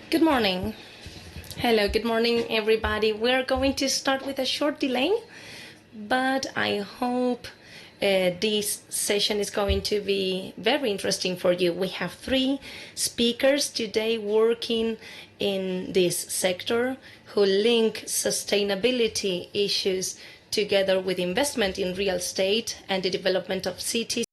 Good morning. Hello, good morning, everybody. We're going to start with a short delay, but I hope this session is going to be very interesting for you. We have 3 speakers today working in this sector who link sustainability issues together with investment in real estate and the development of cities.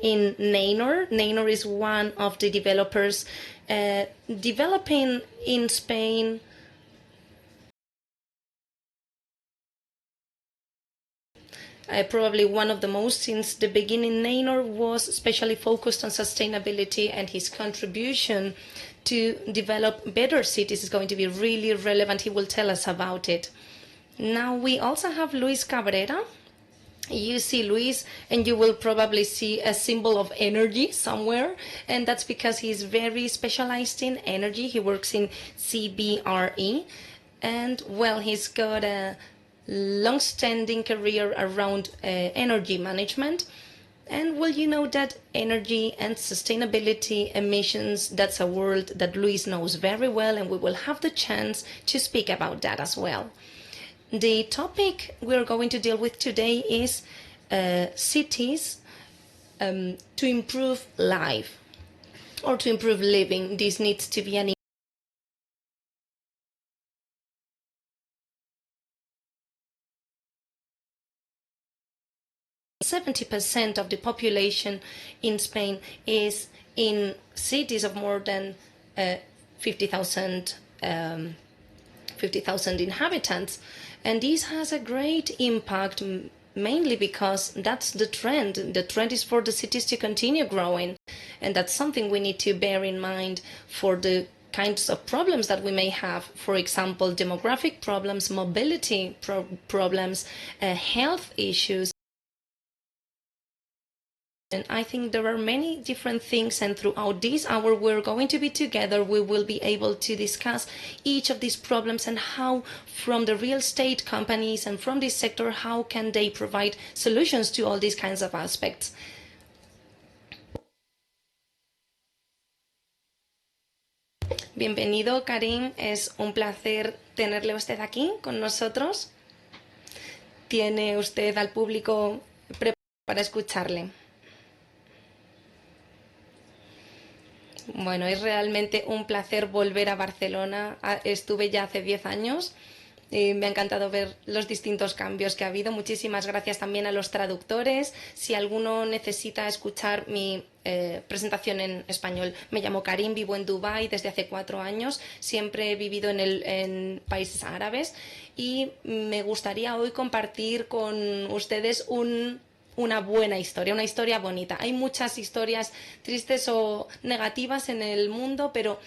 In Neinor. Neinor is one of the developers developing in Spain probably one of the most since the beginning. Neinor was especially focused on sustainability, and his contribution to develop better cities is going to be really relevant. He will tell us about it. Now we also have Luis Cabrera. You see Luis and you will probably see a symbol of energy somewhere, and that's because he's very specialized in energy. He works in CBRE, and well, he's got a long-standing career around energy management. And well, you know that energy and sustainability emissions, that's a world that Luis knows very well, and we will have the chance to speak about that as well. The topic we're going to deal with today is cities to improve life or to improve living. This needs to be an 70% of the population in Spain is in cities of more than 50,000 inhabitants. And this has a great impact, mainly because that's the trend. The trend is for the cities to continue growing. And that's something we need to bear in mind for the kinds of problems that we may have. For example, demographic problems, mobility problems, health issues. And I think there are many different things, and throughout this hour we're going to be together. We will be able to discuss each of these problems and how, from the real estate companies and from this sector, how can they provide solutions to all these kinds of aspects. Bienvenido, Karim. Es un placer tenerle usted aquí con nosotros. Tiene usted al público preparado para escucharle. Bueno, es realmente un placer volver a Barcelona. Estuve ya hace 10 años y me ha encantado ver los distintos cambios que ha habido. Muchísimas gracias también a los traductores. Si alguno necesita escuchar mi presentación en español, me llamo Karim, vivo en Dubái desde hace 4 años. Siempre he vivido en países árabes y me gustaría hoy compartir con ustedes una buena historia, una historia bonita. Hay muchas historias tristes o negativas en el mundo, pero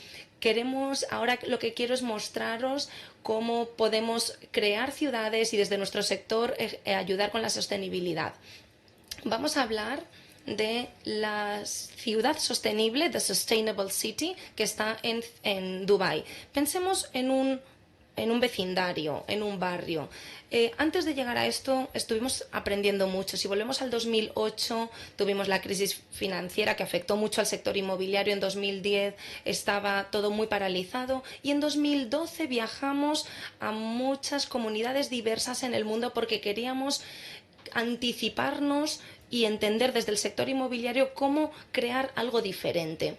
ahora lo que quiero es mostraros cómo podemos crear ciudades y desde nuestro sector ayudar con la sostenibilidad. Vamos a hablar de la ciudad sostenible, The Sustainable City, que está en Dubái. Pensemos en un vecindario, en un barrio. Antes de llegar a esto estuvimos aprendiendo mucho. Si volvemos al 2008, tuvimos la crisis financiera que afectó mucho al sector inmobiliario. En 2010 estaba todo muy paralizado y en 2012 viajamos a muchas comunidades diversas en el mundo porque queríamos anticiparnos y entender desde el sector inmobiliario cómo crear algo diferente.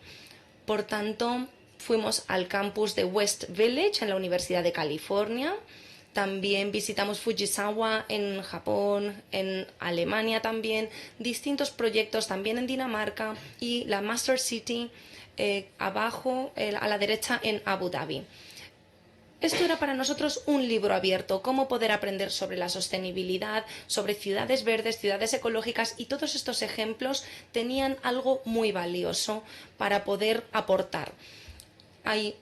Por tanto, fuimos al campus de West Village en la Universidad de California. También visitamos Fujisawa en Japón, en Alemania también, distintos proyectos también en Dinamarca y la Master City abajo a la derecha en Abu Dhabi. Esto era para nosotros un libro abierto, cómo poder aprender sobre la sostenibilidad, sobre ciudades verdes, ciudades ecológicas, y todos estos ejemplos tenían algo muy valioso para poder aportar. Hay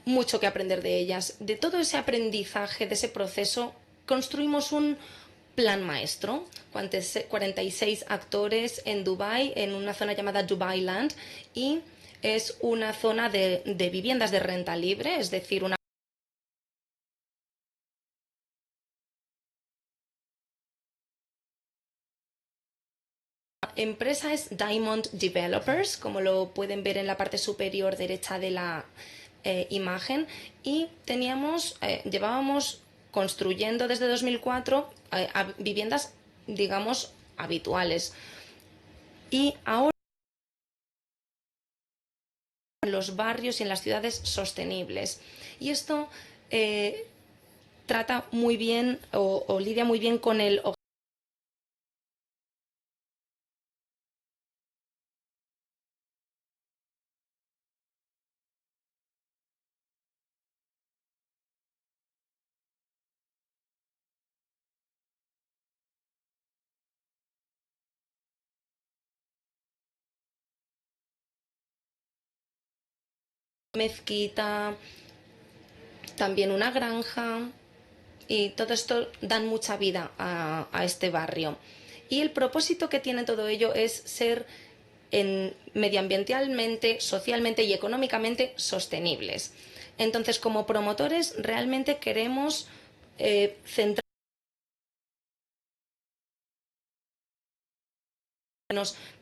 mucho que aprender de ellas. De todo ese aprendizaje, de ese proceso, construimos un plan maestro, 46 actores en Dubái, en una zona llamada Dubai Land, y es una zona de viviendas de renta libre, es decir, una empresa es Diamond Developers, como lo pueden ver en la parte superior derecha de la imagen, y llevábamos construyendo desde 2004 viviendas, digamos, habituales. Y ahora en los barrios y en las ciudades sostenibles. Y esto trata muy bien o lidia muy bien con el mezquita, también una granja, y todo esto dan mucha vida a este barrio. Y el propósito que tiene todo ello es ser medioambientalmente, socialmente y económicamente sostenibles. Entonces, como promotores, realmente queremos centrar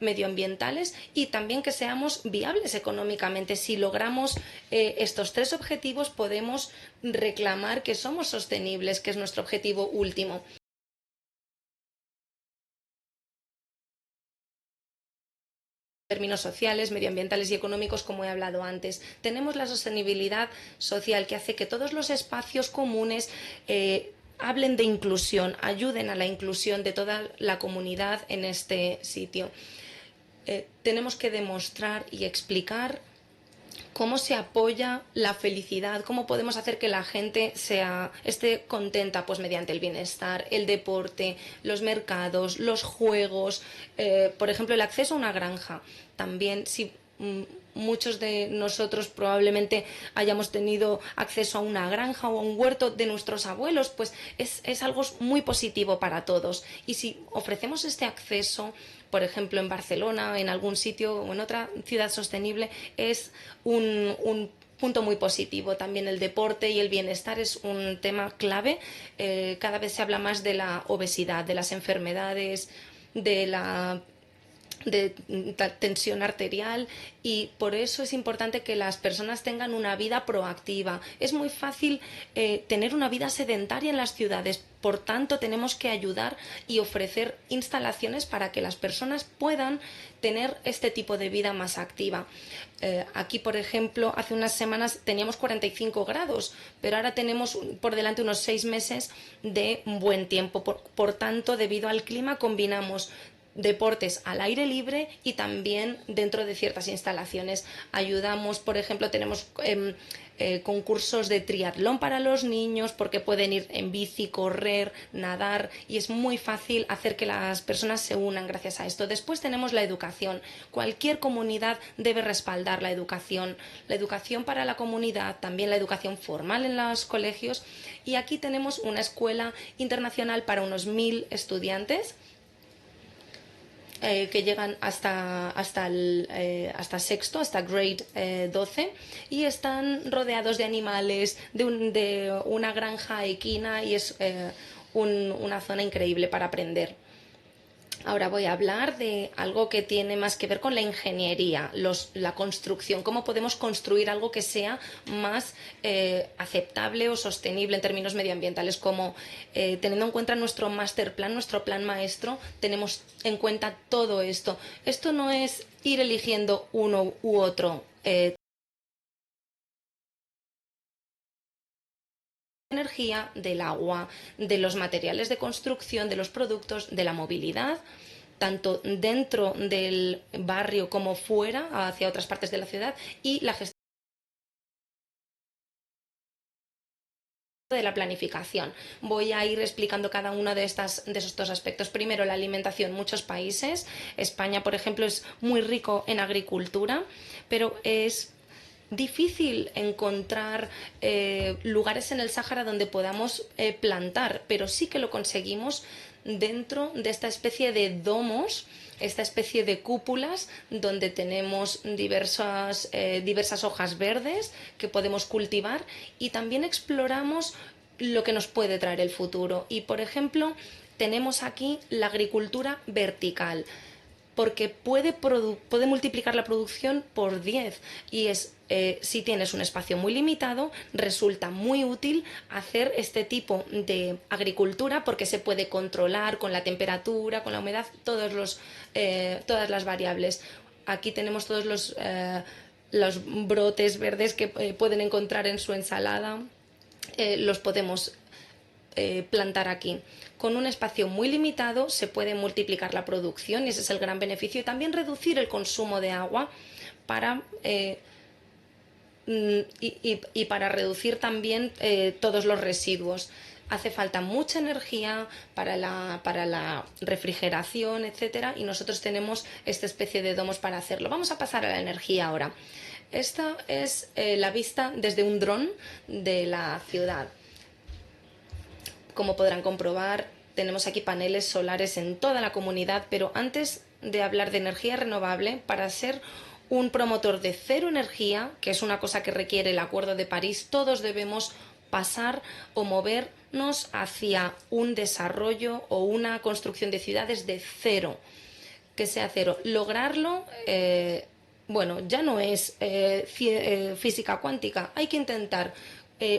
medioambientales y también que seamos viables económicamente. Si logramos estos tres objetivos, podemos reclamar que somos sostenibles, que es nuestro objetivo último. Términos sociales, medioambientales y económicos, como he hablado antes. Tenemos la sostenibilidad social, que hace que todos los espacios comunes hablen de inclusión, ayuden a la inclusión de toda la comunidad en este sitio. Tenemos que demostrar y explicar cómo se apoya la felicidad, cómo podemos hacer que la gente esté contenta, pues mediante el bienestar, el deporte, los mercados, los juegos, por ejemplo, el acceso a una granja. También, si muchos de nosotros probablemente hayamos tenido acceso a una granja o a un huerto de nuestros abuelos, pues es algo muy positivo para todos. Y si ofrecemos este acceso, por ejemplo, en Barcelona, en algún sitio o en otra ciudad sostenible, es un punto muy positivo. También el deporte y el bienestar es un tema clave. Cada vez se habla más de la obesidad, de las enfermedades, de tensión arterial, y por eso es importante que las personas tengan una vida proactiva. Es muy fácil tener una vida sedentaria en las ciudades, por tanto tenemos que ayudar y ofrecer instalaciones para que las personas puedan tener este tipo de vida más activa. Aquí, por ejemplo, hace unas semanas teníamos 45 grados, pero ahora tenemos por delante unos 6 meses de buen tiempo. Por tanto, debido al clima, combinamos deportes al aire libre y también dentro de ciertas instalaciones. Ayudamos, por ejemplo, tenemos concursos de triatlón para los niños, porque pueden ir en bici, correr, nadar, y es muy fácil hacer que las personas se unan gracias a esto. Después tenemos la educación. Cualquier comunidad debe respaldar la educación para la comunidad, también la educación formal en los colegios, y aquí tenemos una escuela internacional para unos 1000 estudiantes que llegan hasta sexto, hasta grade 12, y están rodeados de animales, de una granja equina, y es una zona increíble para aprender. Ahora voy a hablar de algo que tiene más que ver con la ingeniería, la construcción, cómo podemos construir algo que sea más aceptable o sostenible en términos medioambientales, como teniendo en cuenta nuestro master plan, nuestro plan maestro, tenemos en cuenta todo esto. Esto no es ir eligiendo uno u otro. Energía, del agua, de los materiales de construcción, de los productos, de la movilidad, tanto dentro del barrio como fuera, hacia otras partes de la ciudad, y la gestión de la planificación. Voy a ir explicando cada uno de esos dos aspectos. Primero, la alimentación. Muchos países, España, por ejemplo, es muy rico en agricultura, pero es difícil encontrar lugares en el Sáhara donde podamos plantar, pero sí que lo conseguimos dentro de esta especie de domos, esta especie de cúpulas donde tenemos diversas hojas verdes que podemos cultivar, y también exploramos lo que nos puede traer el futuro. Y, por ejemplo, tenemos aquí la agricultura vertical, porque puede multiplicar la producción por 10, y si tienes un espacio muy limitado, resulta muy útil hacer este tipo de agricultura, porque se puede controlar con la temperatura, con la humedad, todas las variables. Aquí tenemos todos los brotes verdes que pueden encontrar en su ensalada, los podemos plantar aquí. Con un espacio muy limitado se puede multiplicar la producción, y ese es el gran beneficio, y también reducir el consumo de agua para para reducir también todos los residuos. Hace falta mucha energía para la refrigeración, etcétera, y nosotros tenemos esta especie de domos para hacerlo. Vamos a pasar a la energía ahora. Esta es la vista desde un dron de la ciudad. Como podrán comprobar, tenemos aquí paneles solares en toda la comunidad, pero antes de hablar de energía renovable, para ser un promotor de cero energía, que es una cosa que requiere el Acuerdo de París, todos debemos pasar o movernos hacia un desarrollo o una construcción de ciudades de cero, que sea cero. Lograrlo, ya no es física cuántica, hay que intentar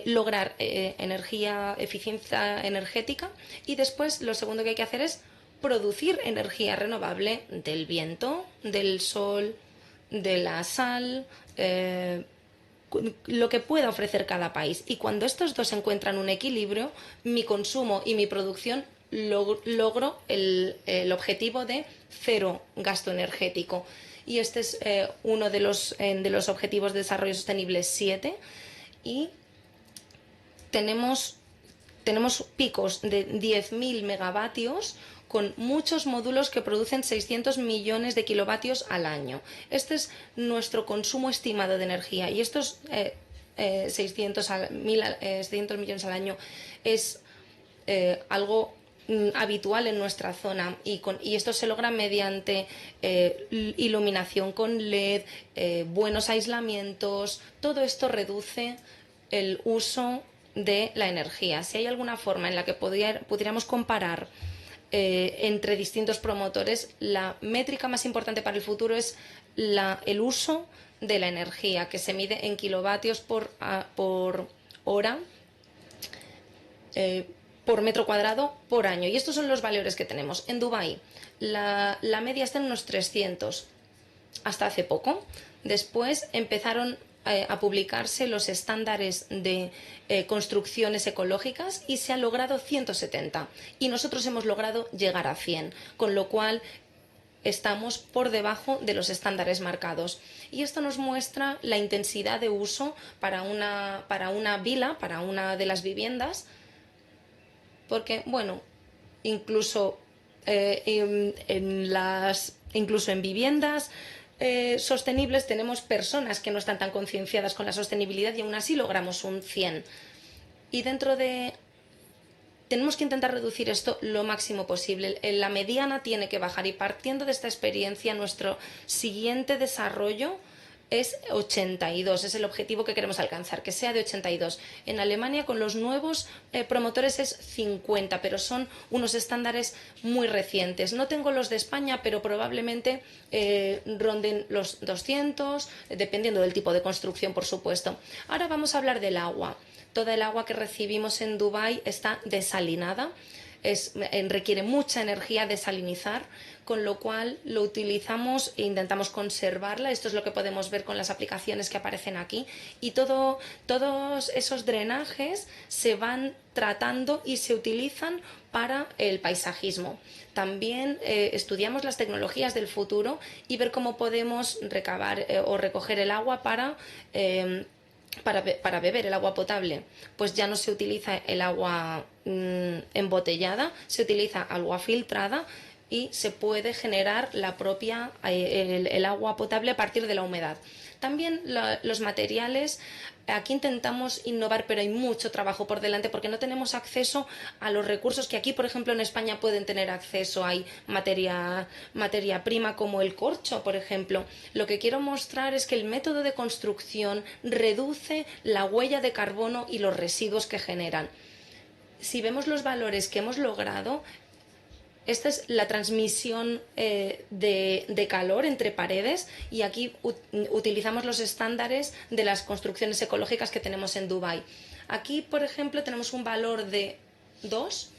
lograr eficiencia energética, y después lo segundo que hay que hacer es producir energía renovable del viento, del sol, de la sal, lo que pueda ofrecer cada país. Y cuando estos dos encuentran un equilibrio, mi consumo y mi producción, logro el objetivo de cero gasto energético. Y este es uno de los Objetivos de Desarrollo Sostenible 7, y tenemos picos de 10.000 megavatios con muchos módulos que producen 600 millones de kilovatios al año. Este es nuestro consumo estimado de energía, y estos 600 millones al año es algo habitual en nuestra zona, y esto se logra mediante iluminación con LED, buenos aislamientos. Todo esto reduce el uso de la energía. Si hay alguna forma en la que pudiéramos comparar entre distintos promotores, la métrica más importante para el futuro es el uso de la energía, que se mide en kilovatios por hora, por metro cuadrado por año. Y estos son los valores que tenemos. En Dubái la media está en unos 300 hasta hace poco. Después empezaron a publicarse los estándares de construcciones ecológicas, y se ha logrado 170, y nosotros hemos logrado llegar a 100, con lo cual estamos por debajo de los estándares marcados. Y esto nos muestra la intensidad de uso para una vila, para una de las viviendas, porque, incluso incluso en viviendas sostenibles tenemos personas que no están tan concienciadas con la sostenibilidad, y aún así logramos un 100. Y tenemos que intentar reducir esto lo máximo posible. La mediana tiene que bajar, y partiendo de esta experiencia, nuestro siguiente desarrollo es 82, es el objetivo que queremos alcanzar, que sea de 82. En Alemania, con los nuevos promotores, es 50, pero son unos estándares muy recientes. No tengo los de España, pero probablemente ronden los 200, dependiendo del tipo de construcción, por supuesto. Ahora vamos a hablar del agua. Toda el agua que recibimos en Dubái está desalinada. Requiere mucha energía desalinizar, con lo cual lo utilizamos e intentamos conservarla. Esto es lo que podemos ver con las aplicaciones que aparecen aquí, y todos esos drenajes se van tratando y se utilizan para el paisajismo. También estudiamos las tecnologías del futuro y ver cómo podemos recabar o recoger el agua para para beber el agua potable, pues ya no se utiliza el agua embotellada, se utiliza agua filtrada y se puede generar el agua potable a partir de la humedad. También los materiales, aquí intentamos innovar, pero hay mucho trabajo por delante porque no tenemos acceso a los recursos que aquí, por ejemplo, en España pueden tener acceso. Hay materia prima como el corcho, por ejemplo. Lo que quiero mostrar es que el método de construcción reduce la huella de carbono y los residuos que generan. Si vemos los valores que hemos logrado, esta es la transmisión de calor entre paredes y aquí utilizamos los estándares de las construcciones ecológicas que tenemos en Dubái. Aquí, por ejemplo, tenemos un valor de 2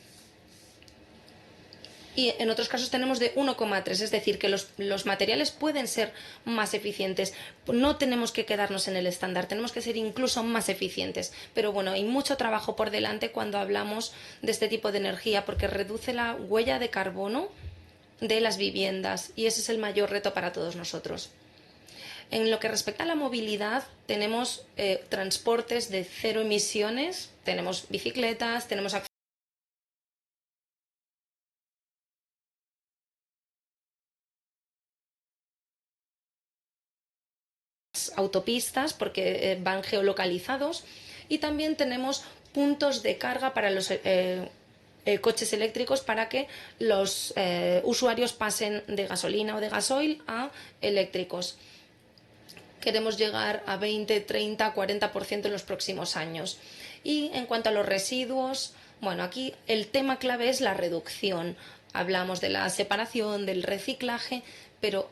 y en otros casos tenemos de 1,3, es decir, que los materiales pueden ser más eficientes. No tenemos que quedarnos en el estándar, tenemos que ser incluso más eficientes. Pero bueno, hay mucho trabajo por delante cuando hablamos de este tipo de energía porque reduce la huella de carbono de las viviendas y ese es el mayor reto para todos nosotros. En lo que respecta a la movilidad, tenemos transportes de cero emisiones, tenemos bicicletas, tenemos autopistas porque van geolocalizados y también tenemos puntos de carga para los coches eléctricos para que los usuarios pasen de gasolina o de gasoil a eléctricos. Queremos llegar a 20, 30, 40% en los próximos años. Y en cuanto a los residuos, bueno, aquí el tema clave es la reducción. Hablamos de la separación, del reciclaje, pero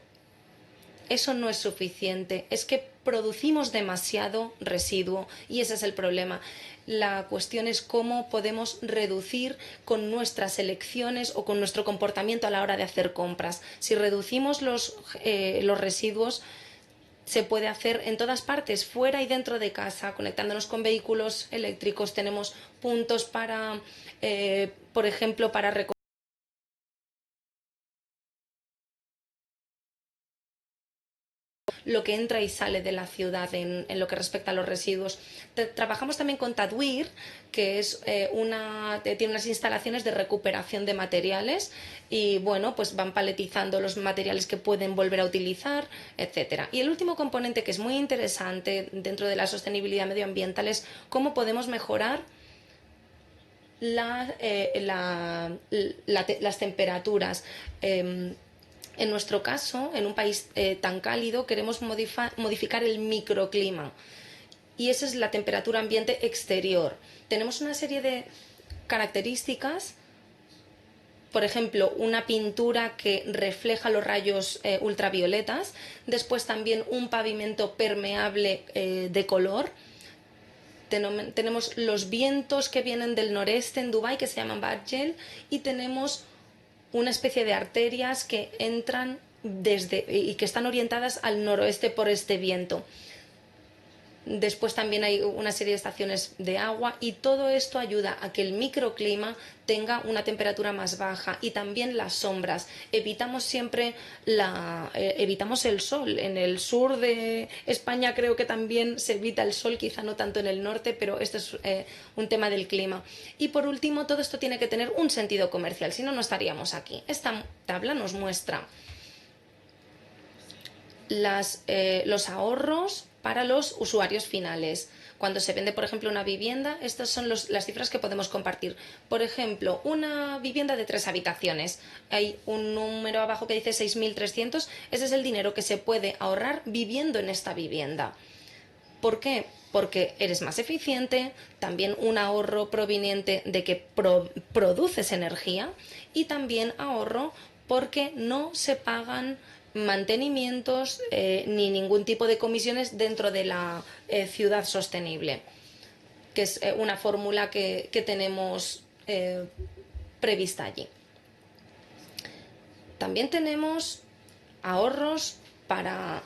eso no es suficiente. Es que producimos demasiado residuo y ese es el problema. La cuestión es cómo podemos reducir con nuestras elecciones o con nuestro comportamiento a la hora de hacer compras. Si reducimos los residuos, se puede hacer en todas partes, fuera y dentro de casa, conectándonos con vehículos eléctricos. Tenemos puntos para, por ejemplo, para lo que entra y sale de la ciudad en lo que respecta a los residuos. Trabajamos también con Tadwir, que es tiene unas instalaciones de recuperación de materiales y bueno, pues van paletizando los materiales que pueden volver a utilizar, etcétera. Y el último componente que es muy interesante dentro de la sostenibilidad medioambiental es cómo podemos mejorar las temperaturas. En nuestro caso, en un país tan cálido, queremos modificar el microclima y esa es la temperatura ambiente exterior. Tenemos una serie de características, por ejemplo, una pintura que refleja los rayos ultravioletas, después también un pavimento permeable de color. Tenemos los vientos que vienen del noreste en Dubái, que se llaman Bargel, y tenemos una especie de arterias que entran y que están orientadas al noroeste por este viento. Después también hay una serie de estaciones de agua y todo esto ayuda a que el microclima tenga una temperatura más baja y también las sombras. Evitamos el sol. En el sur de España creo que también se evita el sol, quizá no tanto en el norte, pero esto es un tema del clima. Y por último, todo esto tiene que tener un sentido comercial, si no, no estaríamos aquí. Esta tabla nos muestra los ahorros para los usuarios finales. Cuando se vende, por ejemplo, una vivienda, estas son las cifras que podemos compartir. Por ejemplo, una vivienda de 3 habitaciones. Hay un número abajo que dice 6.300. Ese es el dinero que se puede ahorrar viviendo en esta vivienda. ¿Por qué? Porque eres más eficiente, también un ahorro proveniente de que produces energía y también ahorro porque no se pagan mantenimientos ni ningún tipo de comisiones dentro de la ciudad sostenible, que es una fórmula que tenemos prevista allí. También tenemos ahorros para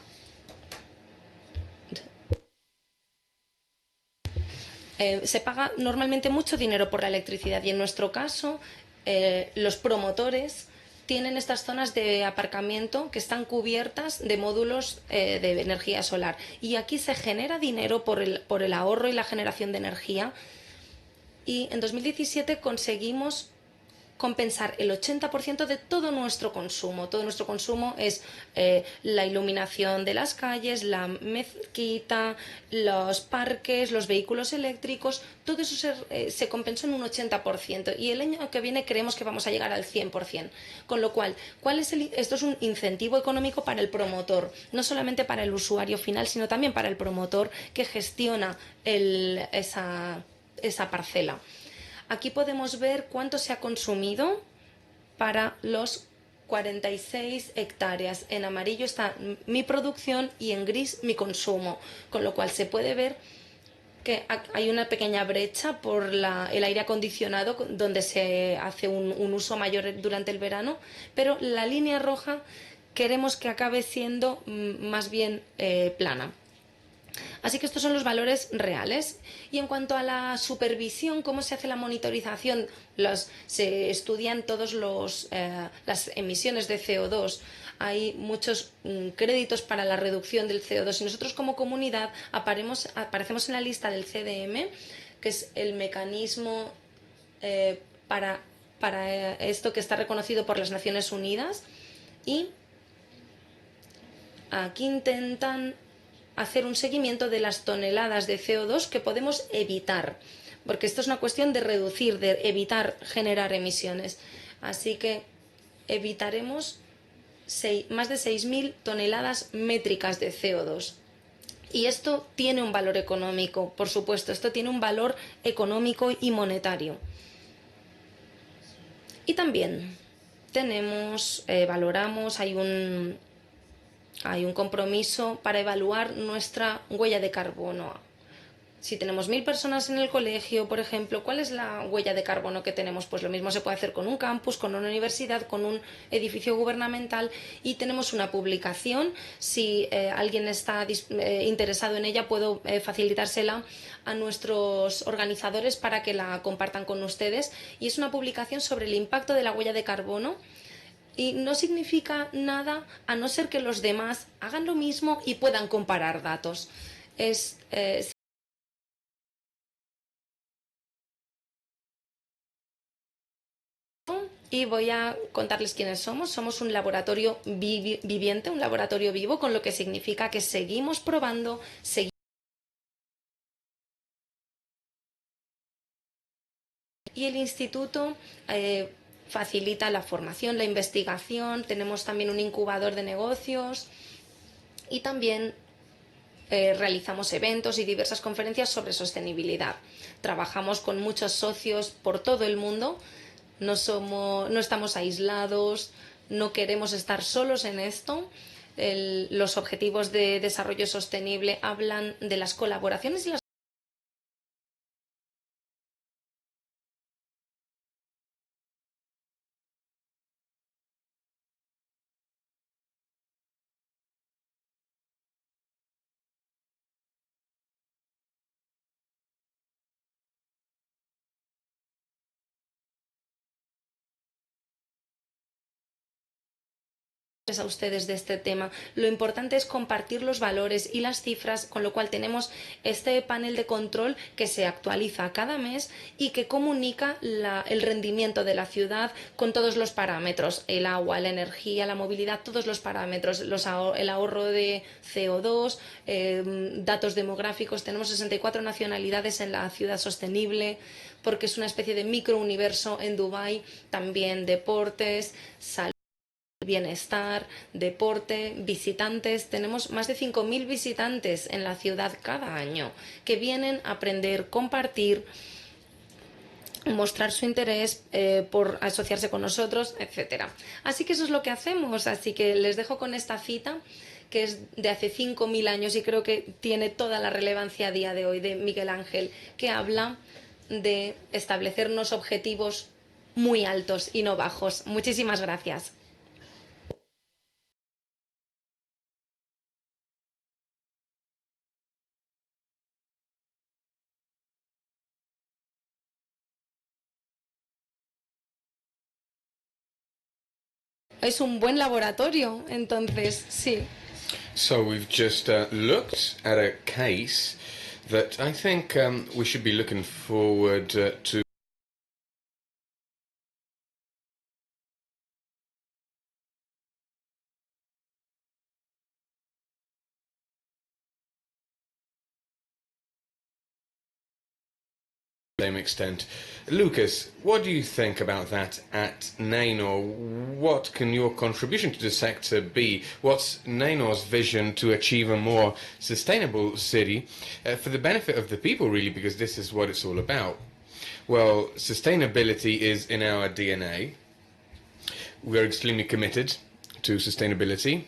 se paga normalmente mucho dinero por la electricidad y en nuestro caso los promotores tienen estas zonas de aparcamiento que están cubiertas de módulos de energía solar. Y aquí se genera dinero por el ahorro y la generación de energía. Y en 2017 conseguimos compensar el 80% de todo nuestro consumo. Todo nuestro consumo es la iluminación de las calles, la mezquita, los parques, los vehículos eléctricos. Todo eso se compensó en un 80%, y el año que viene creemos que vamos a llegar al 100%. Con lo cual, esto es un incentivo económico para el promotor, no solamente para el usuario final, sino también para el promotor que gestiona esa parcela. Aquí podemos ver cuánto se ha consumido para los 46 hectáreas. En amarillo está mi producción y en gris mi consumo, con lo cual se puede ver que hay una pequeña brecha por el aire acondicionado, donde se hace un uso mayor durante el verano, pero la línea roja queremos que acabe siendo más bien plana. Así que estos son los valores reales. Y en cuanto a la supervisión, ¿cómo se hace la monitorización? Se estudian todas las emisiones de CO2. Hay muchos créditos para la reducción del CO2 y nosotros como comunidad aparecemos en la lista del CDM, que es el mecanismo para esto, que está reconocido por las Naciones Unidas. Y aquí intentan hacer un seguimiento de las toneladas de CO2 que podemos evitar, porque esto es una cuestión de reducir, de evitar generar emisiones. Así que evitaremos más de 6.000 toneladas métricas de CO2. Y esto tiene un valor económico, por supuesto, esto tiene un valor económico y monetario. Y también valoramos, hay un compromiso para evaluar nuestra huella de carbono. Si tenemos 1.000 personas en el colegio, por ejemplo, ¿cuál es la huella de carbono que tenemos? Pues lo mismo se puede hacer con un campus, con una universidad, con un edificio gubernamental, y tenemos una publicación. Si alguien está interesado en ella, puedo facilitársela a nuestros organizadores para que la compartan con ustedes. Y es una publicación sobre el impacto de la huella de carbono. Y no significa nada a no ser que los demás hagan lo mismo y puedan comparar datos. Y voy a contarles quiénes somos. Somos un laboratorio viviente, un laboratorio vivo, con lo que significa que seguimos probando, y el instituto facilita la formación, la investigación. Tenemos también un incubador de negocios y también realizamos eventos y diversas conferencias sobre sostenibilidad. Trabajamos con muchos socios por todo el mundo. No estamos aislados, no queremos estar solos en esto. Los objetivos de desarrollo sostenible hablan de las colaboraciones y las a ustedes de este tema. Lo importante es compartir los valores y las cifras, con lo cual tenemos este panel de control que se actualiza cada mes y que comunica el rendimiento de la ciudad con todos los parámetros: el agua, la energía, la movilidad, todos los parámetros, el ahorro de CO2, datos demográficos. Tenemos 64 nacionalidades en la ciudad sostenible, porque es una especie de microuniverso en Dubái. También deportes, salud, bienestar, deporte, visitantes. Tenemos más de 5.000 visitantes en la ciudad cada año, que vienen a aprender, compartir, mostrar su interés por asociarse con nosotros, etcétera. Así que eso es lo que hacemos. Así que les dejo con esta cita, que es de hace 5.000 años y creo que tiene toda la relevancia a día de hoy, de Miguel Ángel, que habla de establecernos objetivos muy altos y no bajos. Muchísimas gracias. es un buen laboratorio. Entonces, sí. So we've just looked at a case that I think we should be looking forward to the same extent. Lucas, what do you think about that at Naynor? What can your contribution to the sector be? What's Naynor's vision to achieve a more sustainable city for the benefit of the people, really, because this is what it's all about? Well, sustainability is in our DNA. We're extremely committed to sustainability.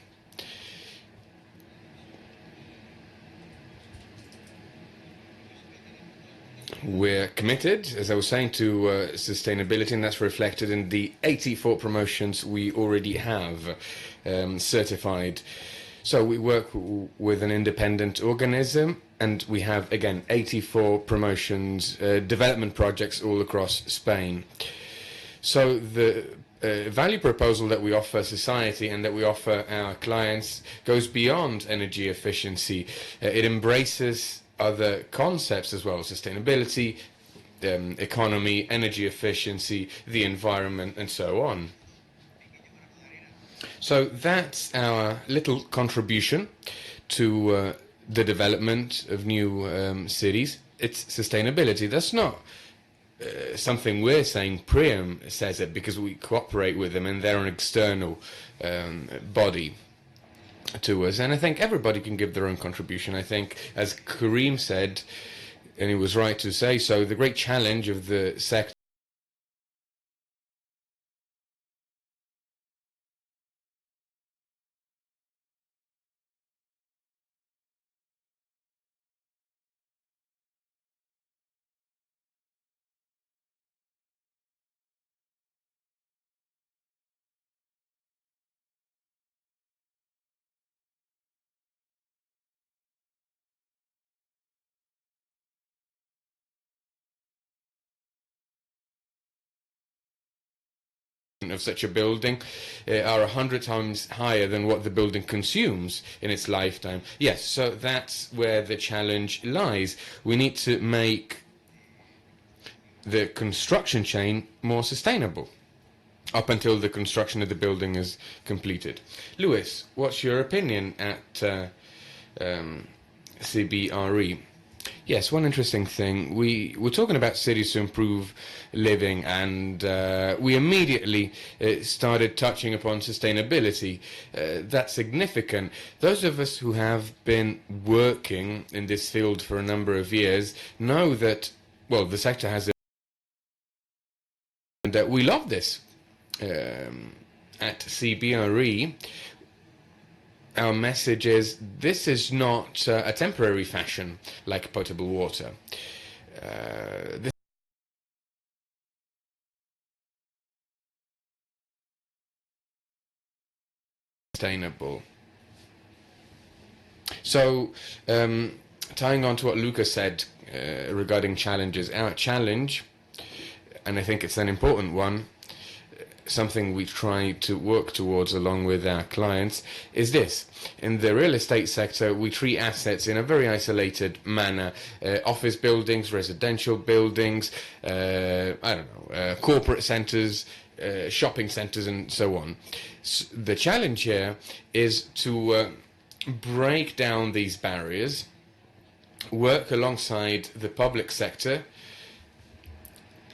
We're committed, as I was saying, to sustainability, and that's reflected in the 84 promotions we already have certified. So we work with an independent organism, and we have, again, 84 promotions, development projects all across Spain. So the value proposal that we offer society and that we offer our clients goes beyond energy efficiency. It embraces other concepts as well: sustainability, economy, energy efficiency, the environment, and so on. So that's our little contribution to the development of new cities. It's sustainability. That's not something we're saying. Priam says it because we cooperate with them, and they're an external body to us, and I think everybody can give their own contribution. I think, as Karim said, and he was right to say so, the great challenge of the sector of such a building are 100 times higher than what the building consumes in its lifetime. Yes, so that's where the challenge lies. We need to make the construction chain more sustainable up until the construction of the building is completed. Lewis, what's your opinion at CBRE? Yes, one interesting thing. We were talking about cities to improve living, and we immediately started touching upon sustainability. That's significant. Those of us who have been working in this field for a number of years know that, well, the sector has and that we love this. At CBRE, our message is this is not a temporary fashion like potable water. This is sustainable. So, tying on to what Lucas said regarding challenges, our challenge, and I think it's an important one, something we try to work towards along with our clients, is this. In the real estate sector, we treat assets in a very isolated manner. Office buildings, residential buildings, corporate centres, shopping centres, and so on. The challenge here is to break down these barriers, work alongside the public sector,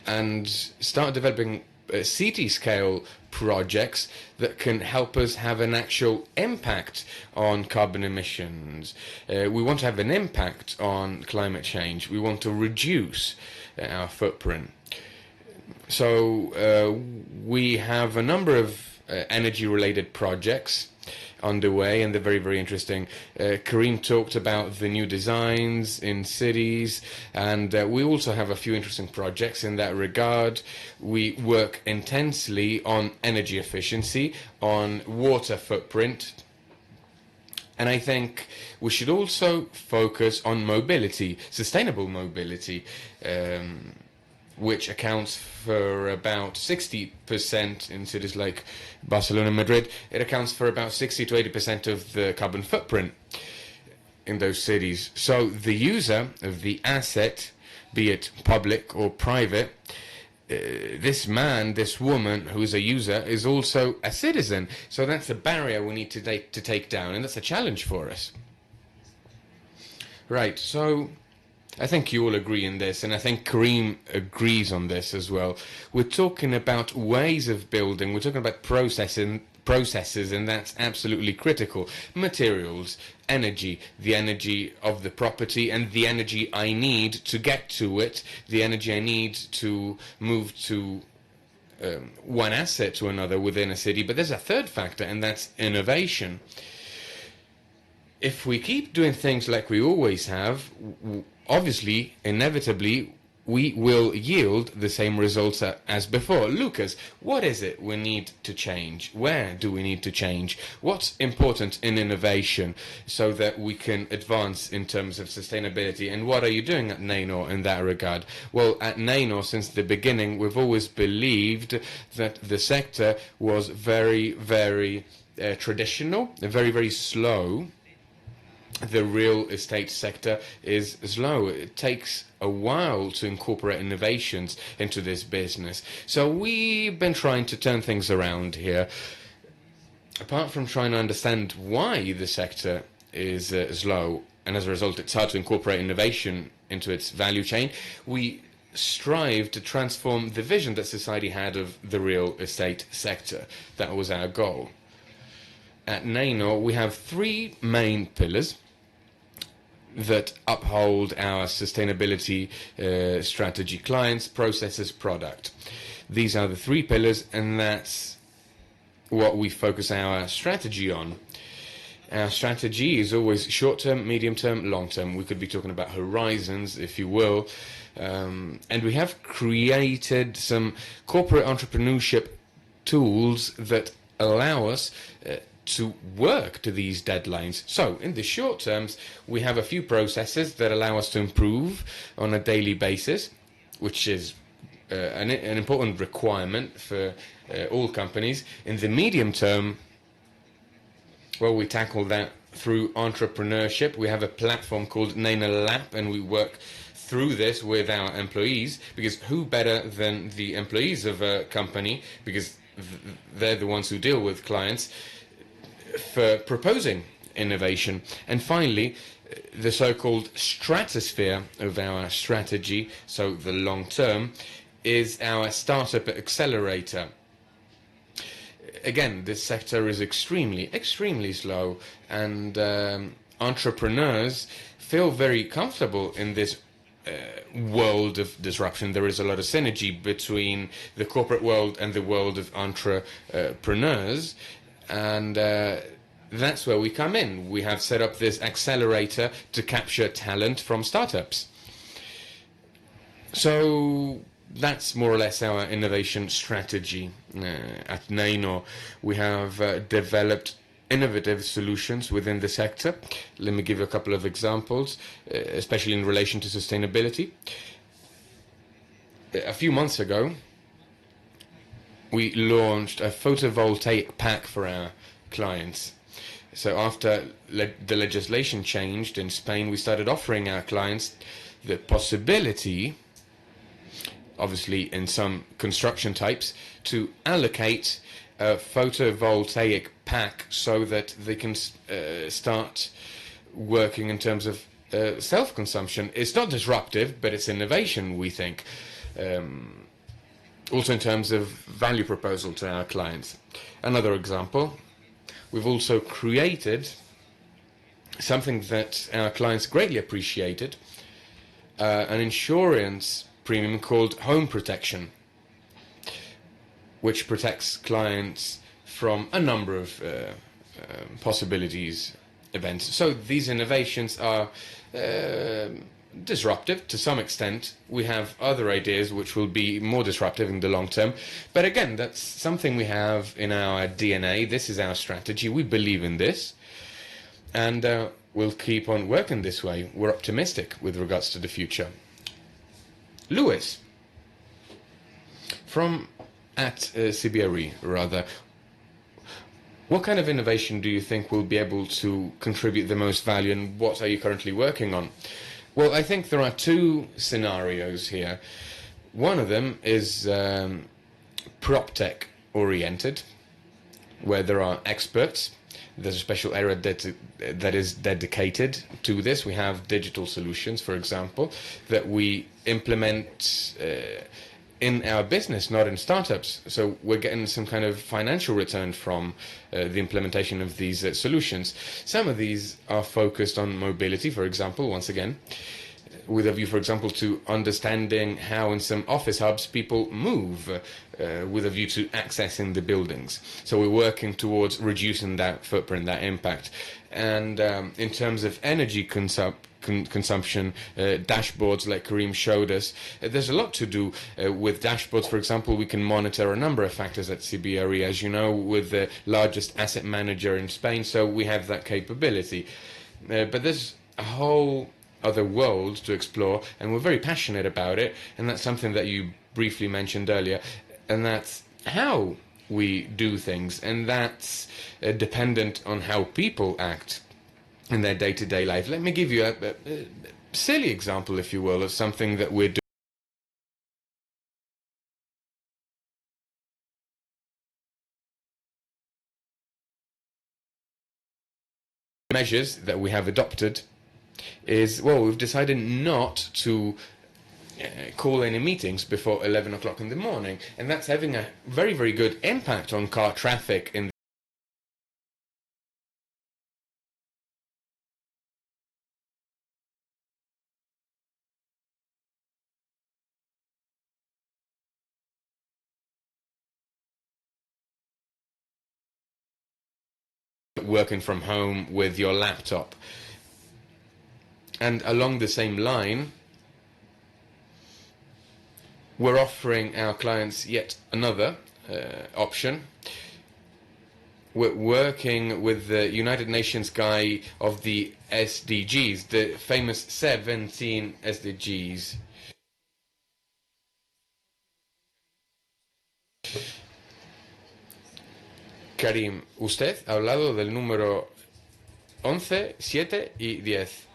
and start developing city-scale projects that can help us have an actual impact on carbon emissions. We want to have an impact on climate change. We want to reduce our footprint. So we have a number of energy-related projects underway, and they're very, very interesting. Karim talked about the new designs in cities, and we also have a few interesting projects in that regard. We work intensely on energy efficiency, on water footprint, and I think we should also focus on mobility, sustainable mobility. which accounts for about 60% in cities like Barcelona and Madrid. It accounts for about 60 to 80% of the carbon footprint in those cities. So the user of the asset, be it public or private, this man, this woman who is a user is also a citizen. So that's a barrier we need to take down, and that's a challenge for us. Right, so I think you all agree in this, and I think Karim agrees on this as well. We're talking about ways of building, we're talking about processes, and that's absolutely critical. Materials, energy, the energy of the property, and the energy I need to get to it, the energy I need to move to one asset to another within a city. But there's a third factor, and that's innovation. If we keep doing things like we always have, obviously, inevitably, we will yield the same results as before. Lucas, what is it we need to change? Where do we need to change? What's important in innovation so that we can advance in terms of sustainability? And what are you doing at Neinor in that regard? Well, at Neinor, since the beginning, we've always believed that the sector was very, very traditional, very, very slow. The real estate sector is slow. It takes a while to incorporate innovations into this business. So we've been trying to turn things around here. Apart from trying to understand why the sector is slow, and as a result it's hard to incorporate innovation into its value chain, we strive to transform the vision that society had of the real estate sector. That was our goal. At Neinor, we have three main pillars that uphold our sustainability strategy: clients, processes, product. These are the three pillars, and that's what we focus our strategy on. Our strategy is always short-term, medium-term, long-term. We could be talking about horizons, if you will. And we have created some corporate entrepreneurship tools that allow us to work to these deadlines. So in the short terms, we have a few processes that allow us to improve on a daily basis, which is an important requirement for all companies. In the medium term, well, we tackle that through entrepreneurship. We have a platform called Neinor Lab, and we work through this with our employees, because who better than the employees of a company, because they're the ones who deal with clients, for proposing innovation. And finally, the so-called stratosphere of our strategy, so the long term, is our startup accelerator. Again, this sector is extremely, extremely slow, and entrepreneurs feel very comfortable in this world of disruption. There is a lot of synergy between the corporate world and the world of entrepreneurs. And that's where we come in. We have set up this accelerator to capture talent from startups. So that's more or less our innovation strategy. At Neinor, we have developed innovative solutions within the sector. Let me give you a couple of examples, especially in relation to sustainability. A few months ago, we launched a photovoltaic pack for our clients. So after the legislation changed in Spain, we started offering our clients the possibility, obviously in some construction types, to allocate a photovoltaic pack so that they can start working in terms of self-consumption. It's not disruptive, but it's innovation, we think. Also in terms of value proposal to our clients. Another example, we've also created something that our clients greatly appreciated, an insurance premium called Home Protection, which protects clients from a number of possibilities, events. So these innovations are disruptive to some extent. We have other ideas which will be more disruptive in the long term. But again, that's something we have in our DNA. This is our strategy. We believe in this. And we'll keep on working this way. We're optimistic with regards to the future. Lewis. At CBRE, rather, what kind of innovation do you think will be able to contribute the most value, and what are you currently working on? Well, I think there are two scenarios here. One of them is prop tech oriented, where there are experts. There's a special area that is dedicated to this. We have digital solutions, for example, that we implement in our business, not in startups. So we're getting some kind of financial return from the implementation of these solutions. Some of these are focused on mobility, for example, once again, with a view, for example, to understanding how in some office hubs people move with a view to accessing the buildings. So we're working towards reducing that footprint, that impact. And in terms of energy consumption, dashboards like Karim showed us, there's a lot to do with dashboards. For example, we can monitor a number of factors at CBRE, as you know, with the largest asset manager in Spain, so we have that capability. But there's a whole other world to explore, and we're very passionate about it, and that's something that you briefly mentioned earlier, and that's how we do things, and that's dependent on how people act in their day-to-day life. Let me give you a silly example, if you will, of something that we're doing. Measures that we have adopted is, well, we've decided not to call any meetings before 11 o'clock in the morning, and that's having a very, very good impact on car traffic in working from home with your laptop. And along the same line, we're offering our clients yet another option. We're working with the United Nations guy of the SDGs, the famous 17 SDGs. Karim, usted ha hablado del número 11, 7 y 10.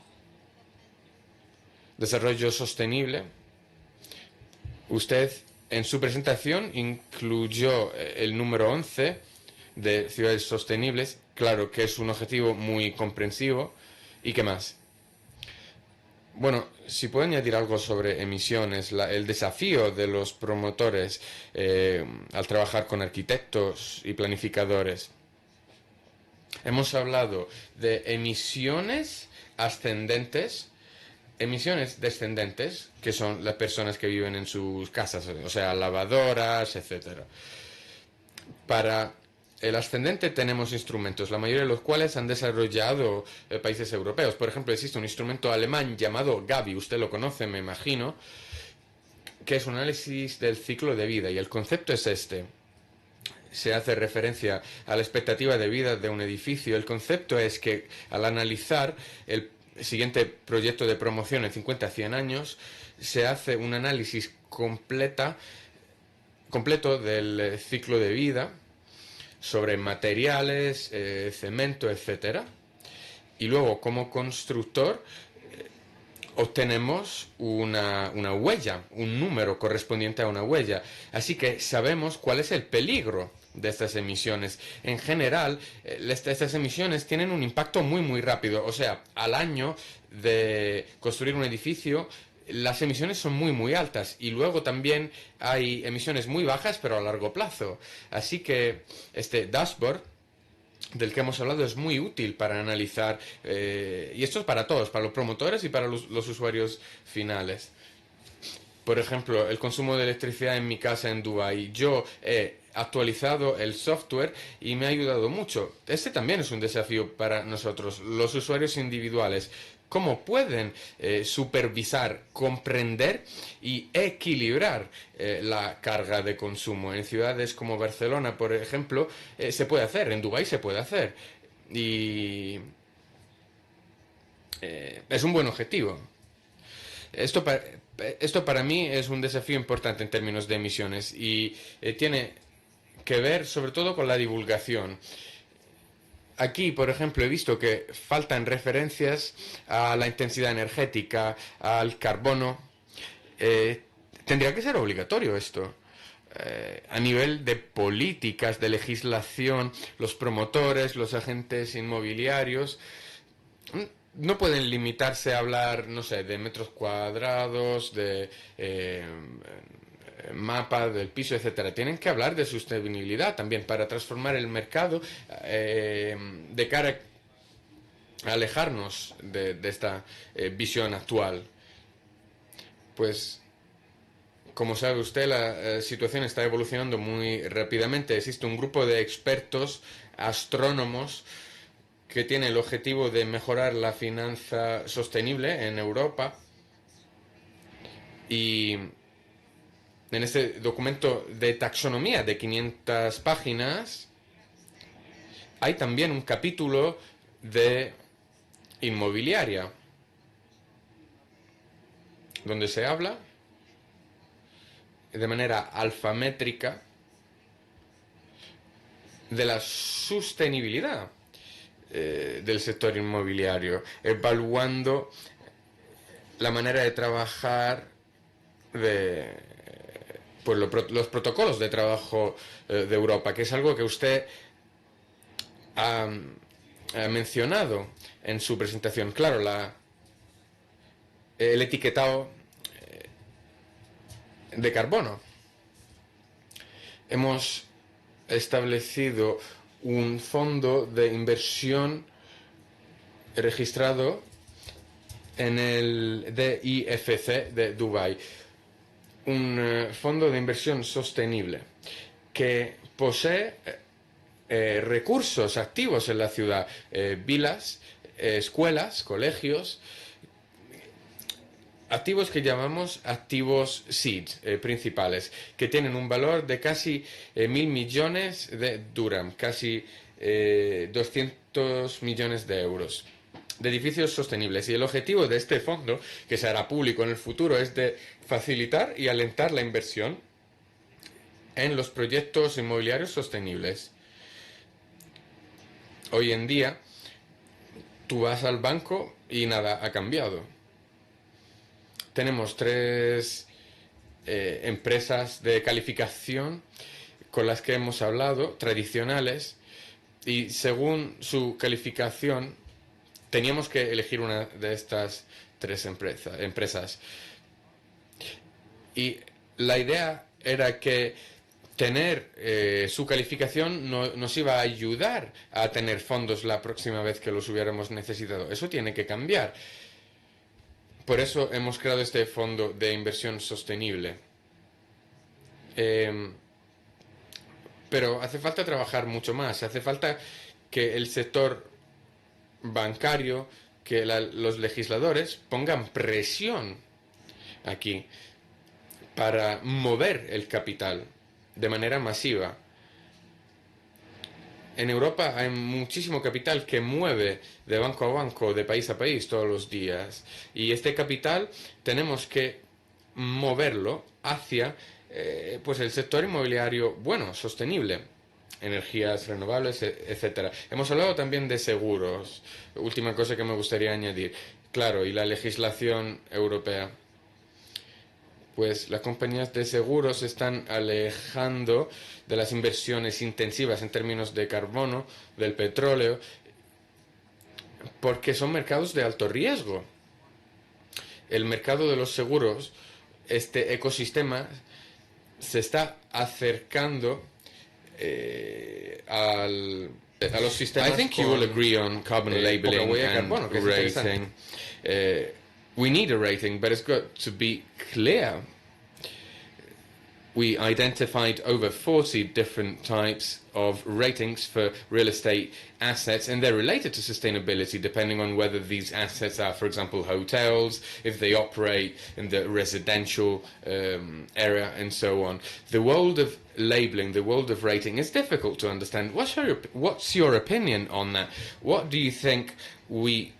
Desarrollo sostenible. Usted en su presentación incluyó el número 11 de ciudades sostenibles. Claro que es un objetivo muy comprensivo. ¿Y qué más? Bueno, si puedo añadir algo sobre emisiones, el desafío de los promotores al trabajar con arquitectos y planificadores. Hemos hablado de emisiones ascendentes, emisiones descendentes, que son las personas que viven en sus casas, o sea, lavadoras, etcétera. Para el ascendente tenemos instrumentos, la mayoría de los cuales han desarrollado países europeos. Por ejemplo, existe un instrumento alemán llamado Gavi, usted lo conoce, me imagino, que es un análisis del ciclo de vida, y el concepto es este. Se hace referencia a la expectativa de vida de un edificio. El concepto es que al analizar el siguiente proyecto de promoción en 50 a 100 años, se hace un análisis completo del ciclo de vida sobre materiales, cemento, etcétera. Y luego, como constructor, obtenemos una huella, un número correspondiente a una huella. Así que sabemos cuál es el peligro de estas emisiones. En general, estas emisiones tienen un impacto muy, muy rápido. O sea, al año de construir un edificio, las emisiones son muy, muy altas. Y luego también hay emisiones muy bajas, pero a largo plazo. Así que este dashboard del que hemos hablado es muy útil para analizar, y esto es para todos, para los promotores y para los usuarios finales. Por ejemplo, el consumo de electricidad en mi casa en Dubái. Yo he actualizado el software y me ha ayudado mucho. Este también es un desafío para nosotros, los usuarios individuales. ¿Cómo pueden supervisar, comprender y equilibrar la carga de consumo? En ciudades como Barcelona, por ejemplo, se puede hacer, en Dubái se puede hacer. Y es un buen objetivo. Esto Esto para mí es un desafío importante en términos de emisiones y tiene que ver sobre todo con la divulgación. Aquí, por ejemplo, he visto que faltan referencias a la intensidad energética, al carbono. Tendría que ser obligatorio esto. A nivel de políticas, de legislación, los promotores, los agentes inmobiliarios no pueden limitarse a hablar, no sé, de metros cuadrados, de mapa del piso, etcétera. Tienen que hablar de sostenibilidad también para transformar el mercado de cara a alejarnos de esta visión actual. Pues, como sabe usted, la situación está evolucionando muy rápidamente. Existe un grupo de expertos, astrónomos, que tiene el objetivo de mejorar la finanza sostenible en Europa. Y en este documento de taxonomía de 500 páginas hay también un capítulo de inmobiliaria, donde se habla de manera alfamétrica de la sostenibilidad del sector inmobiliario, evaluando la manera de trabajar de pues los protocolos de trabajo de Europa, que es algo que usted ha mencionado en su presentación. Claro, el etiquetado de carbono. Hemos establecido un fondo de inversión registrado en el DIFC de Dubái, un fondo de inversión sostenible que posee recursos activos en la ciudad, vilas, escuelas, colegios, activos que llamamos activos SEED principales, que tienen un valor de casi 1.000 millones de dirham, casi 200 millones de euros, de edificios sostenibles. Y el objetivo de este fondo, que se hará público en el futuro, es de facilitar y alentar la inversión en los proyectos inmobiliarios sostenibles. Hoy en día, tú vas al banco y nada ha cambiado. Tenemos 3 empresas de calificación con las que hemos hablado, tradicionales, y según su calificación teníamos que elegir una de estas 3 empresas. Y la idea era que tener su calificación nos iba a ayudar a tener fondos la próxima vez que los hubiéramos necesitado. Eso tiene que cambiar. Por eso hemos creado este fondo de inversión sostenible. Pero hace falta trabajar mucho más. Hace falta que el sector bancario, que los legisladores pongan presión aquí para mover el capital de manera masiva. En Europa hay muchísimo capital que mueve de banco a banco, de país a país todos los días. Y este capital tenemos que moverlo hacia pues el sector inmobiliario, bueno, sostenible. Energías renovables, etcétera. Hemos hablado también de seguros. Última cosa que me gustaría añadir. Claro, y la legislación europea. Pues las compañías de seguros se están alejando de las inversiones intensivas en términos de carbono, del petróleo, porque son mercados de alto riesgo. El mercado de los seguros, este ecosistema, se está acercando a los sistemas. I think you will agree on carbon labeling and rating. We need a rating, but it's got to be clear. We identified over 40 different types of ratings for real estate assets, and they're related to sustainability depending on whether these assets are, for example, hotels, if they operate in the residential area, and so on. The world of labeling, the world of rating is difficult to understand. What's your opinion on that? What do you think we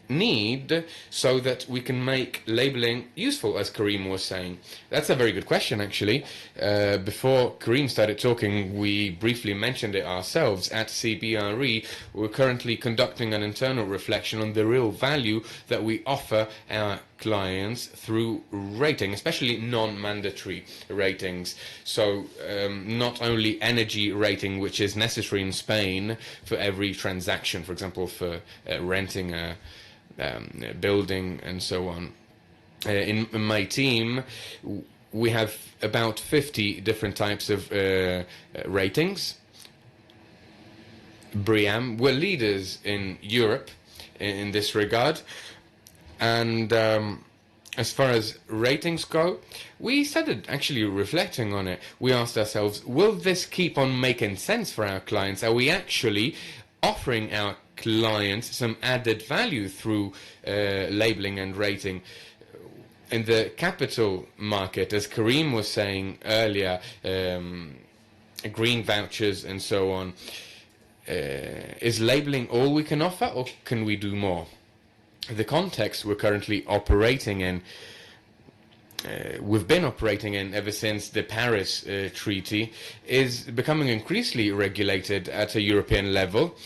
need so that we can make labeling useful, as Karim was saying? That's a very good question, actually. Before Karim started talking, we briefly mentioned it ourselves. At CBRE, we're currently conducting an internal reflection on the real value that we offer our clients through rating, especially non-mandatory ratings. So not only energy rating, which is necessary in Spain for every transaction, for example, for renting a building and so on. In my team, we have about 50 different types of ratings. BRIAM, we're leaders in Europe in this regard. And as far as ratings go, we started actually reflecting on it. We asked ourselves, will this keep on making sense for our clients? Are we actually offering our clients some added value through labeling and rating? In the capital market, as Karim was saying earlier, green vouchers and so on, is labeling all we can offer, or can we do more? The context we're currently operating in, we've been operating in ever since the Paris Treaty, is becoming increasingly regulated at a European level.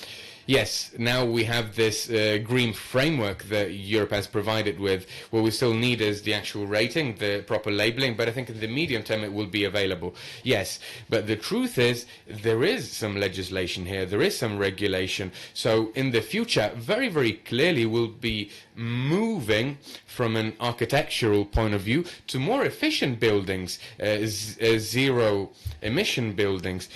Yes, now we have this green framework that Europe has provided with. What we still need is the actual rating, the proper labeling, but I think in the medium term it will be available. Yes, but the truth is there is some legislation here, there is some regulation. So in the future, very, very clearly we'll be moving from an architectural point of view to more efficient buildings, zero emission buildings.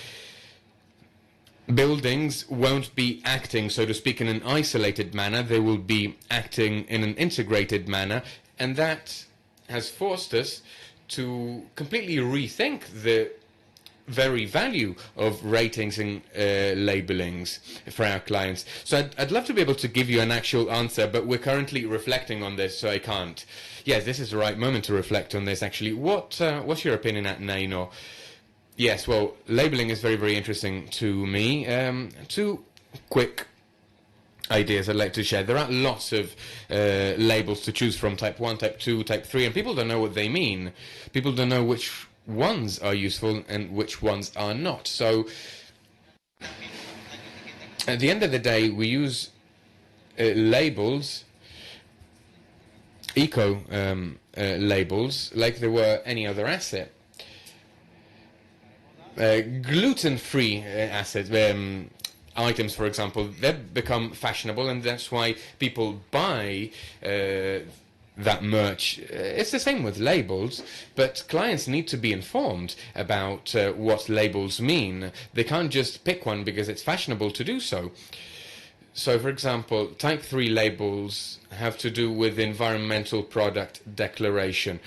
Buildings won't be acting, so to speak, in an isolated manner. They will be acting in an integrated manner, and that has forced us to completely rethink the very value of ratings and labelings for our clients. So I'd love to be able to give you an actual answer, but we're currently reflecting on this, so I can't. Yes, this is the right moment to reflect on this, actually. What's your opinion at Naino? Yes, well, labeling is very, very interesting to me. Two quick ideas I'd like to share. There are lots of labels to choose from, type 1, type 2, type 3, and people don't know what they mean. People don't know which ones are useful and which ones are not. So, at the end of the day, we use labels, eco labels, like they were any other asset. Gluten-free items, for example, they've become fashionable, and that's why people buy that merch. It's the same with labels, but clients need to be informed about what labels mean. They can't just pick one because it's fashionable to do so. So, for example, type 3 labels have to do with environmental product declaration.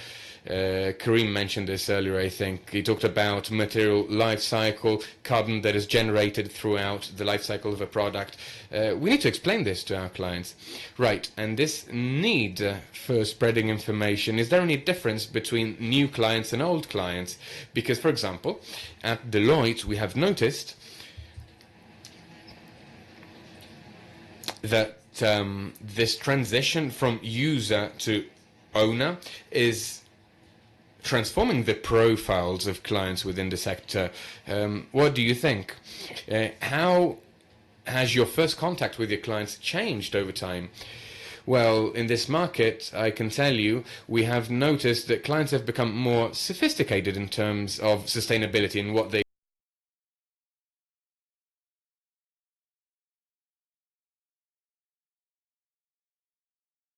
Karim mentioned this earlier, I think. He talked about material life cycle, carbon that is generated throughout the life cycle of a product. We need to explain this to our clients. Right, and this need for spreading information, is there any difference between new clients and old clients? Because, for example, at Deloitte, we have noticed that this transition from user to owner is transforming the profiles of clients within the sector. What do you think? How has your first contact with your clients changed over time? Well, in this market, I can tell you, we have noticed that clients have become more sophisticated in terms of sustainability and what they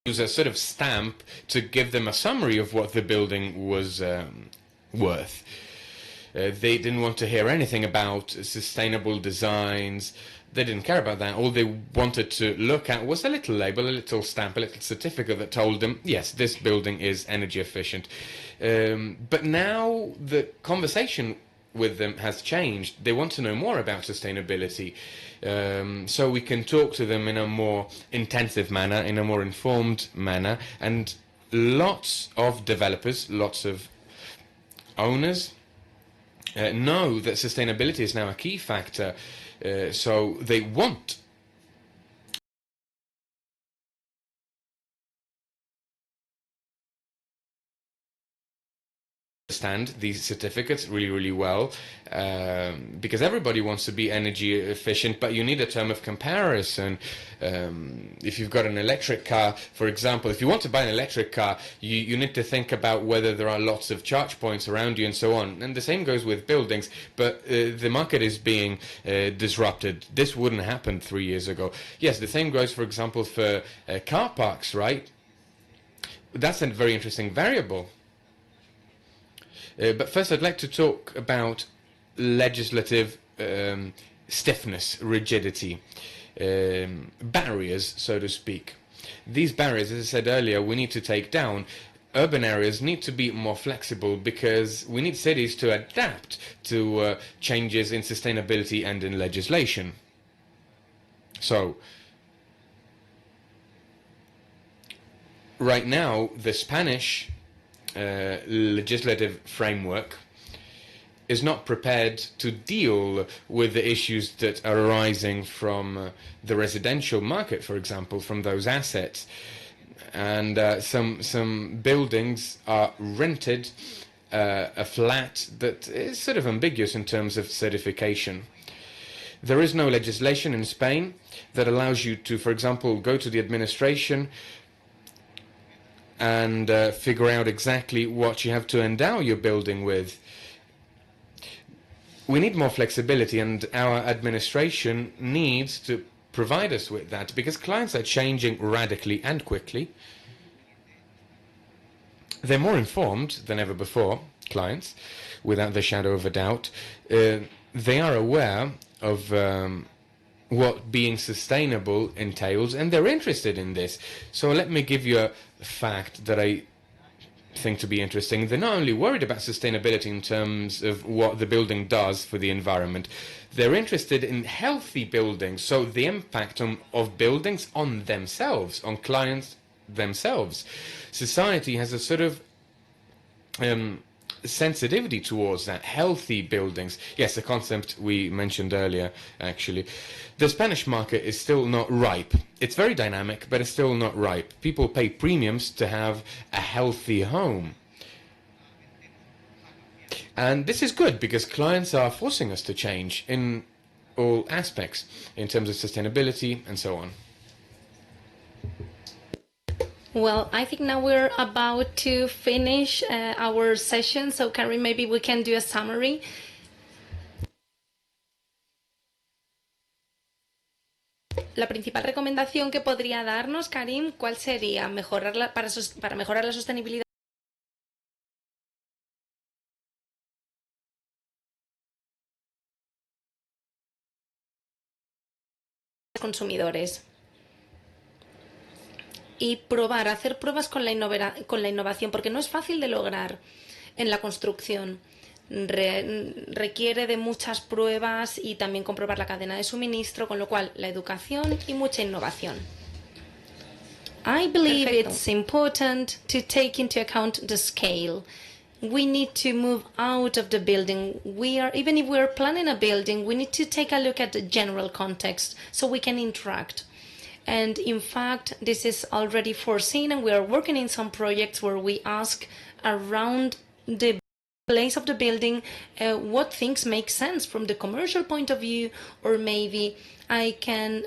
use a sort of stamp to give them a summary of what the building was worth. They didn't want to hear anything about sustainable designs. They didn't care about that. All they wanted to look at was a little label, a little stamp, a little certificate that told them, yes, this building is energy efficient. But now the conversation with them has changed. They want to know more about sustainability. So we can talk to them in a more intensive manner, in a more informed manner, and lots of developers, lots of owners know that sustainability is now a key factor, so they want understand these certificates really, really well, because everybody wants to be energy efficient, but you need a term of comparison. If you've got an electric car, for example, if you want to buy an electric car, you need to think about whether there are lots of charge points around you and so on. And the same goes with buildings, but the market is being disrupted. This wouldn't happen 3 years ago. Yes, the same goes, for example, for car parks, right? That's a very interesting variable. But first, I'd like to talk about legislative stiffness, rigidity, barriers, so to speak. These barriers, as I said earlier, we need to take down. Urban areas need to be more flexible because we need cities to adapt to changes in sustainability and in legislation. So, right now, the Spanish legislative framework is not prepared to deal with the issues that are arising from the residential market, for example, from those assets. And some buildings are rented a flat that is sort of ambiguous in terms of certification. There is no legislation in Spain that allows you to, for example, go to the administration and figure out exactly what you have to endow your building with. We need more flexibility, and our administration needs to provide us with that, because clients are changing radically and quickly. They're more informed than ever before, clients, without the shadow of a doubt. They are aware of what being sustainable entails, and they're interested in this. So let me give you a fact that I think to be interesting. They're not only worried about sustainability in terms of what the building does for the environment, they're interested in healthy buildings, so the impact of buildings on themselves, on clients themselves. Society has a sort of sensitivity towards that. Healthy buildings. Yes, a concept we mentioned earlier, actually. The Spanish market is still not ripe. It's very dynamic, but it's still not ripe. People pay premiums to have a healthy home. And this is good because clients are forcing us to change in all aspects, in terms of sustainability and so on. Well, I think now we're about to finish our session. So, Karim, maybe we can do a summary. La principal recomendación que podría darnos, Karim, ¿cuál sería? Para mejorar la sostenibilidad. Consumidores. Y hacer pruebas con la innovación, porque no es fácil de lograr en la construcción. Requiere de muchas pruebas y también comprobar la cadena de suministro, con lo cual la educación y mucha innovación. I believe it's important to take into account the scale. We need to move out of the building. Even if we're planning a building, we need to take a look at the general context so we can interact. And in fact, this is already foreseen, and we are working in some projects where we ask around the place of the building what things make sense from the commercial point of view, or maybe I can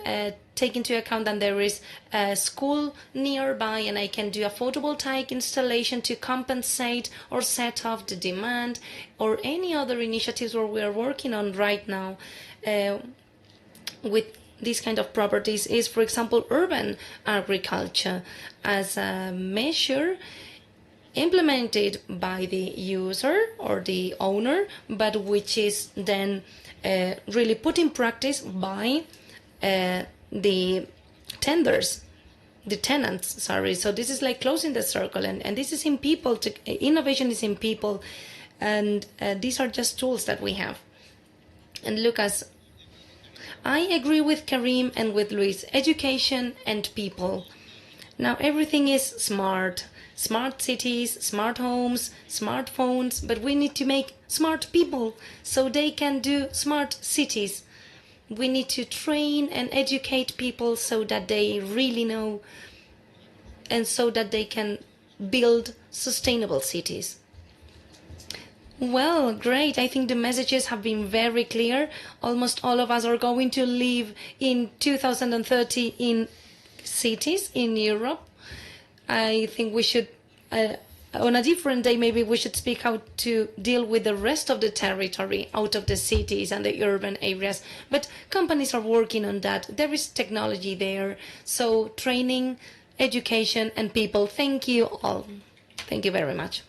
take into account that there is a school nearby and I can do a photovoltaic installation to compensate or set off the demand, or any other initiatives where we are working on right now with these kind of properties is, for example, urban agriculture as a measure implemented by the user or the owner, but which is then really put in practice by the tenants. So this is like closing the circle, and this is in people. Innovation is in people, and these are just tools that we have. And Lucas, I agree with Karim and with Luis. Education and people. Now everything is smart. Smart cities, smart homes, smartphones, but we need to make smart people so they can do smart cities. We need to train and educate people so that they really know and so that they can build sustainable cities. Well, great. I think the messages have been very clear. Almost all of us are going to live in 2030 in cities in Europe. I think we should, on a different day, maybe we should speak how to deal with the rest of the territory out of the cities and the urban areas. But companies are working on that. There is technology there. So training, education, and people. Thank you all. Thank you very much.